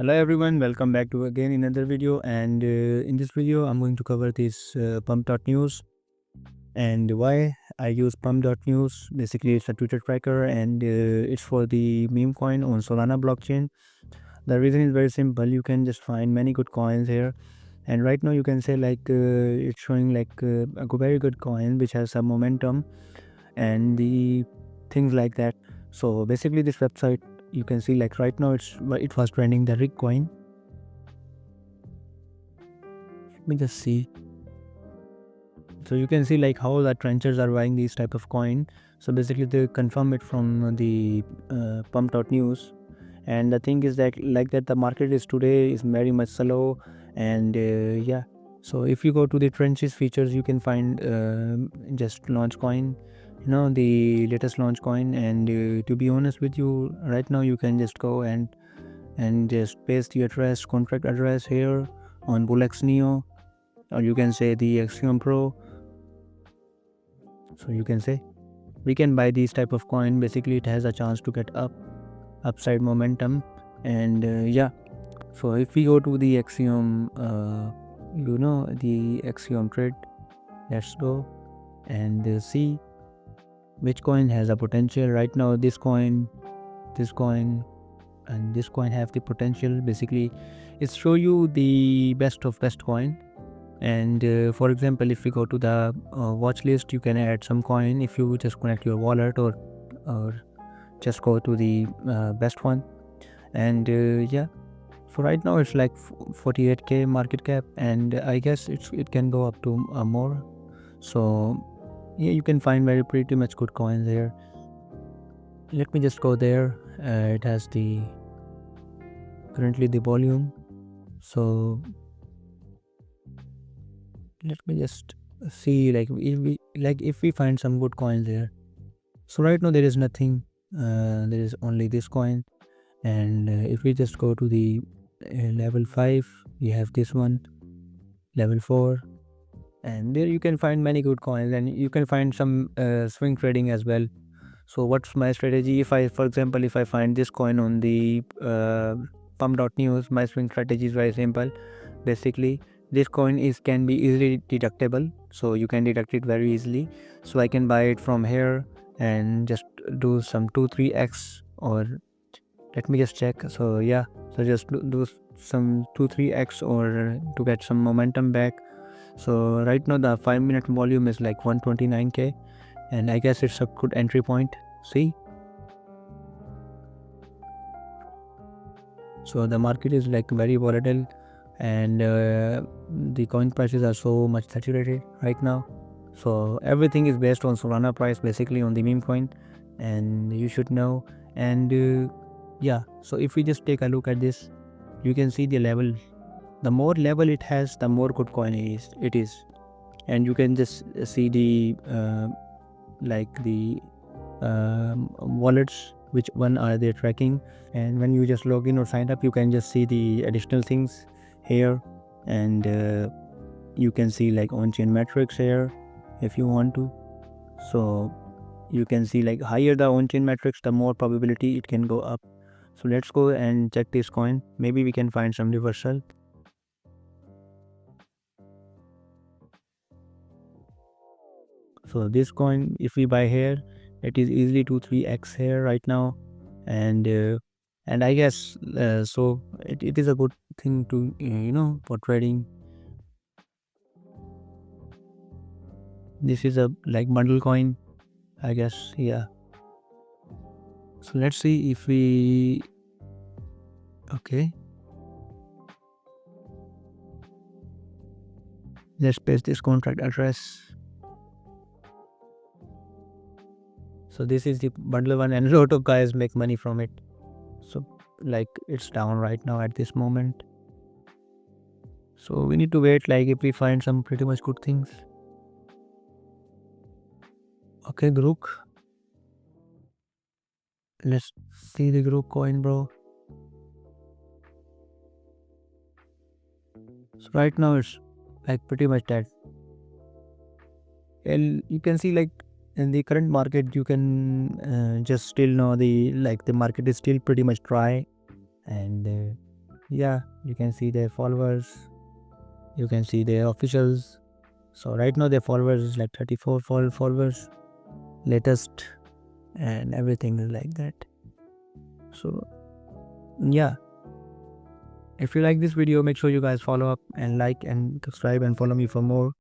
Hello everyone, welcome back to again another video, and in this video I'm going to cover this pump.news and why I use pump.news. Basically it's a Twitter tracker, and it's for the meme coin on Solana blockchain. The reason is very simple. You can just find many good coins here, and right now you can say it's showing a very good coin which has some momentum and the things like that. So basically this website, you can see like right now it was trending the rig coin. Let me just see. So you can see like how the trenchers are buying these type of coin. So basically they confirm it from the pump.news, and the thing is that the market is today is very much slow, and yeah. So if you go to the trenches features, you can find just launch coin, the latest launch coin. And to be honest with you, right now you can just go and just paste the address, contract address here on Bullx Neo, or you can say the Axiom Pro. So you can say we can buy these type of coin. Basically it has a chance to get upside momentum, and yeah. So if we go to the Axiom, the Axiom trade, let's go and see which coin has a potential. Right now this coin, and this coin have the potential. Basically it's show you the best of best coin. And for example, if we go to the watch list, you can add some coin if you just connect your wallet, or just go to the best one. And yeah, so right now it's like 48k market cap, and I guess it can go up to more. So yeah, you can find pretty much good coins here. Let me just go there. It has currently the volume. So let me just see if we find some good coins there. So right now there is nothing. There is only this coin. And if we just go to the level 5, we have this one, level 4, and there you can find many good coins, and you can find some swing trading as well. So what's my strategy? For example, if I find this coin on the pump.news, my swing strategy is very simple. Basically this coin can be easily deductible, so you can deduct it very easily. So I can buy it from here and just do some 2-3x, or let me just check. So yeah, so just do some 2-3x or to get some momentum back. So right now the 5-minute volume is like 129k, and I guess it's a good entry point. See, so the market is like very volatile, and the coin prices are so much saturated right now. So everything is based on Solana price, basically on the meme coin, and you should know. And yeah, so if we just take a look at this, you can see the level. The more level it has, the more good coin it is. And you can just see the wallets, which one are they tracking. And when you just log in or sign up, you can just see the additional things here. And you can see like on-chain metrics here if you want to. So you can see like higher the on-chain metrics, the more probability it can go up. So let's go and check this coin. Maybe we can find some reversal. So this coin, if we buy here, it is easily 2-3x here right now. And I guess so it is a good thing to for trading. This is a like bundle coin, I guess. Yeah, so let's see if we okay, let's paste this contract address. So this is the bundle one, and a lot of guys make money from it. So like it's down right now at this moment, so we need to wait like if we find some pretty much good things. Okay, Grook, let's see the Grook coin, bro. So right now it's like pretty much dead, and you can see like in the current market, you can just still know the market is still pretty much dry. And yeah, you can see their followers, you can see their officials. So right now their followers is like 34 followers latest, and everything is like that. So yeah, if you like this video, make sure you guys follow up and like and subscribe and follow me for more